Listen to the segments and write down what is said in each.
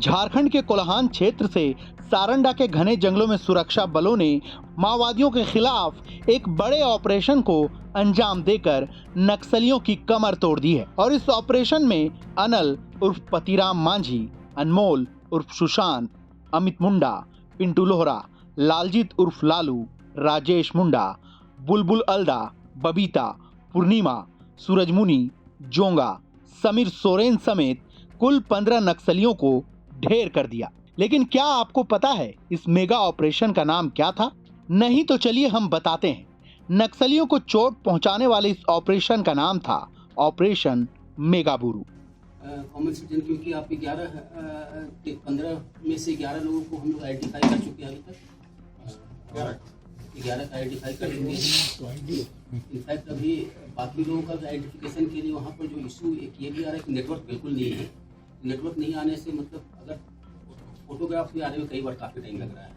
झारखंड के कोल्हान क्षेत्र से सारंडा के घने जंगलों में सुरक्षा बलों ने माओवादियों के खिलाफ एक बड़े ऑपरेशन को अंजाम देकर नक्सलियों की कमर तोड़ दी है। और इस ऑपरेशन में अनल उर्फ पतिराम मांझी, अनमोल उर्फ सुशांत, अमित मुंडा, पिंटू लोहरा, लालजीत उर्फ लालू, राजेश मुंडा, बुलबुल अल्दा, बबीता, पूर्णिमा, सूरजमुनि, जोंगा, समीर सोरेन समेत कुल 15 नक्सलियों को ढेर कर दिया। लेकिन क्या आपको पता है इस मेगा ऑपरेशन का नाम क्या था? नहीं तो चलिए हम बताते हैं। नक्सलियों को चोट पहुंचाने वाले इस ऑपरेशन का नाम था ऑपरेशन मेगाबुरु। कॉमन सिटीजन, क्योंकि आप 15 में से 11 लोगों को हम लोग आइडेंटिफाई कर चुके हैं। अभी तक 11 का आइडेंटिफाई कर चुके हैं। इनफैक्ट अभी बाकी लोगों का आइडेंटिफिकेशन के लिए वहाँ पर जो इशू एक ये भी आ रहा है कि नेटवर्क बिल्कुल नहीं है। नेटवर्क नहीं आने से मतलब अगर फोटोग्राफ भी आने में कई बार काफ़ी टाइम लग रहा है।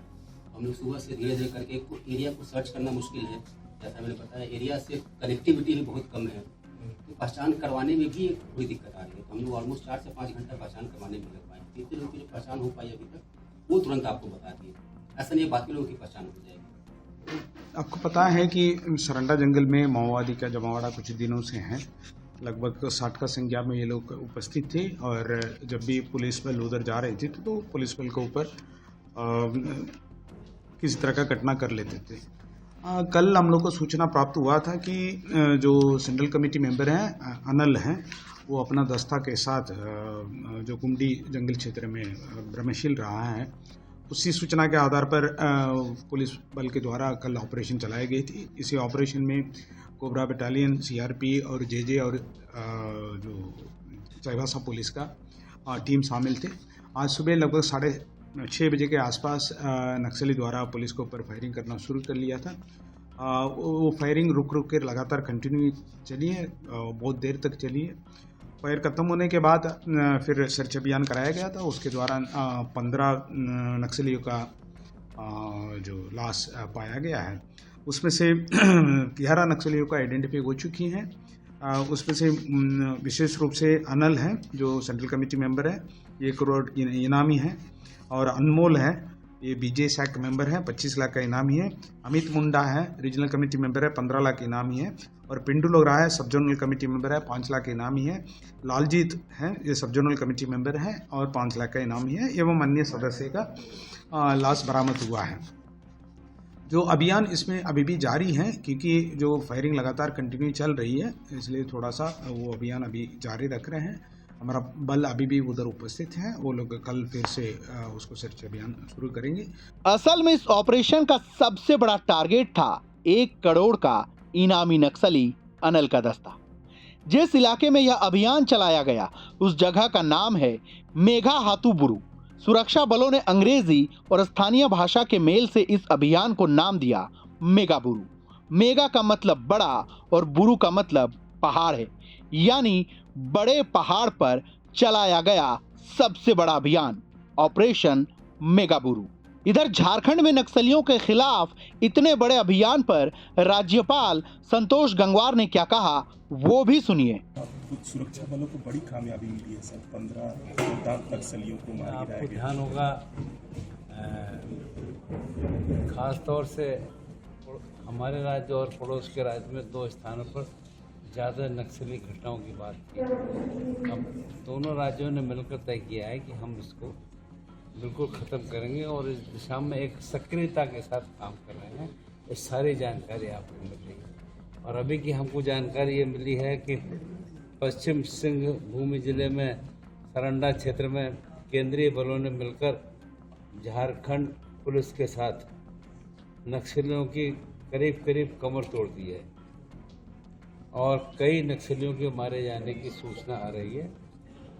हम लोग सुबह से धीरे धीरे करके एरिया को सर्च करना मुश्किल है। जैसा मैंने बताया, एरिया से कनेक्टिविटी भी बहुत कम है, तो पहचान करवाने में भी थोड़ी दिक्कत आ रही है। तो हम लोग ऑलमोस्ट 4 से 5 घंटा पहचान करवाने में लग पाए। कितने लोगों की जो पहचान हो पाई अभी तक वो तुरंत आपको बता दिए। ऐसा नहीं बाकी लोगों की पहचान हो जाएगी। आपको पता है कि सारंडा जंगल में माओवादी का जमावड़ा कुछ दिनों से है। लगभग 60 का संख्या में ये लोग उपस्थित थे और जब भी पुलिस बल उधर जा रहे थे तो पुलिस बल के ऊपर किसी तरह का घटना कर लेते थे। कल हम लोग को सूचना प्राप्त हुआ था कि जो सेंट्रल कमेटी मेंबर हैं अनल हैं, वो अपना दस्ता के साथ जो कुंडी जंगल क्षेत्र में भ्रमणशील रहा है, उसी सूचना के आधार पर पुलिस बल के द्वारा कल ऑपरेशन चलाई गई थी। इसी ऑपरेशन में कोबरा बटालियन, सीआरपी और जेजे और जो चाईबासा पुलिस का टीम शामिल थे। आज सुबह लगभग 6:30 बजे के आसपास नक्सली द्वारा पुलिस के ऊपर फायरिंग करना शुरू कर लिया था। वो फायरिंग रुक कर लगातार कंटिन्यू चली है, बहुत देर तक चली है। फायर खत्म होने के बाद फिर सर्च अभियान कराया गया था। उसके दौरान 15 नक्सलियों का जो लाश पाया गया है, उसमें से 11 नक्सलियों का आइडेंटिफाई हो चुकी हैं। उसमें से विशेष रूप से अनल है जो सेंट्रल कमेटी मेंबर है, 1 करोड़ इनामी है, और अनमोल है, ये बीजे सैक मेंबर है, 25 लाख का इनामी है। अमित मुंडा है, रीजनल कमेटी मेंबर है, 15 लाख इनामी है। और पिंटू लोहरा है, सब जोनल कमेटी मेंबर है, 5 लाख इनामी है। लालजीत है, ये सब जोनल कमेटी मेंबर है और 5 लाख का इनामी है। एवं अन्य सदस्य का लाश बरामद हुआ है। जो अभियान इसमें अभी भी जारी है, क्योंकि जो फायरिंग लगातार कंटिन्यू चल रही है, इसलिए थोड़ा सा वो अभियान अभी जारी रख रहे हैं। हमारा बल अभी भी उधर उपस्थित है। वो लोग कल फिर से उसको सर्च अभियान शुरू करेंगे। असल में इस ऑपरेशन का सबसे बड़ा टारगेट था 1 करोड़ का इनामी नक्सली अनल का दस्ता। जिस इलाके में यह अभियान चलाया गया उस जगह का नाम है मेघाहातुबुरु। सुरक्षा बलों ने अंग्रेजी और स्थानीय भाषा के मेल से इस अभियान को नाम दिया मेगाबुरु। मेगा का मतलब बड़ा और बुरु का मतलब पहाड़ है, यानी बड़े पहाड़ पर चलाया गया सबसे बड़ा अभियान ऑपरेशन मेगाबुरु। इधर झारखंड में नक्सलियों के खिलाफ इतने बड़े अभियान पर राज्यपाल संतोष गंगवार ने क्या कहा, वो भी सुनिए। सुरक्षा बलों को बड़ी कामयाबी मिली है सर, 15 नक्सलियों को मार गिराया गया। ध्यान होगा खास तौर से हमारे राज्य और पड़ोस के राज्य में 2 स्थानों पर ज़्यादा नक्सली घटनाओं की बात की। अब दोनों राज्यों ने मिलकर तय किया है कि हम इसको बिल्कुल ख़त्म करेंगे और इस दिशा में एक सक्रियता के साथ काम कर रहे हैं। ये सारी जानकारी आपको मिल रही है। और अभी की हमको जानकारी ये मिली है कि पश्चिम सिंहभूम जिले में सारंडा क्षेत्र में केंद्रीय बलों ने मिलकर झारखंड पुलिस के साथ नक्सलियों की करीब कमर तोड़ दी है और कई नक्सलियों के मारे जाने की सूचना आ रही है।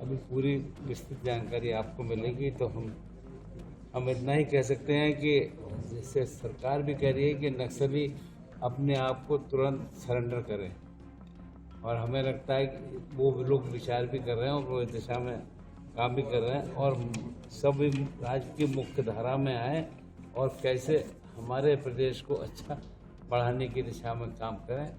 अभी पूरी विस्तृत जानकारी आपको मिलेगी। तो हम इतना ही कह सकते हैं कि जैसे सरकार भी कह रही है कि नक्सली अपने आप को तुरंत सरेंडर करें, और हमें लगता है कि वो लोग विचार भी कर रहे हैं और वो इस दिशा में काम भी कर रहे हैं और सभी राज्य की मुख्य धारा में आए और कैसे हमारे प्रदेश को अच्छा बढ़ाने की दिशा में काम करें।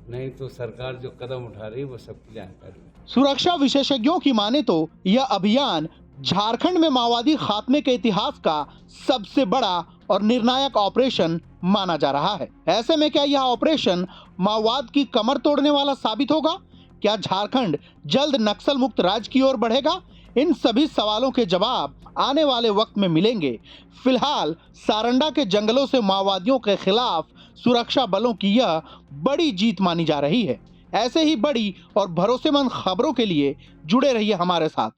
नहीं तो सरकार जो कदम उठा रही है वो सबकी जानकारी है। सुरक्षा विशेषज्ञों की माने तो यह अभियान झारखंड में माओवादी खात्मे के इतिहास का सबसे बड़ा और निर्णायक ऑपरेशन माना जा रहा है। ऐसे में क्या यह ऑपरेशन माओवाद की कमर तोड़ने वाला साबित होगा? क्या झारखंड जल्द नक्सल मुक्त राज्य की ओर बढ़ेगा? इन सभी सवालों के जवाब आने वाले वक्त में मिलेंगे। फिलहाल सारंडा के जंगलों से माओवादियों के खिलाफ सुरक्षा बलों की यह बड़ी जीत मानी जा रही है। ऐसे ही बड़ी और भरोसेमंद खबरों के लिए जुड़े रहिए हमारे साथ।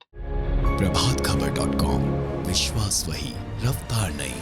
प्रभातखबर.com, विश्वास वही, रफ्तार नहीं।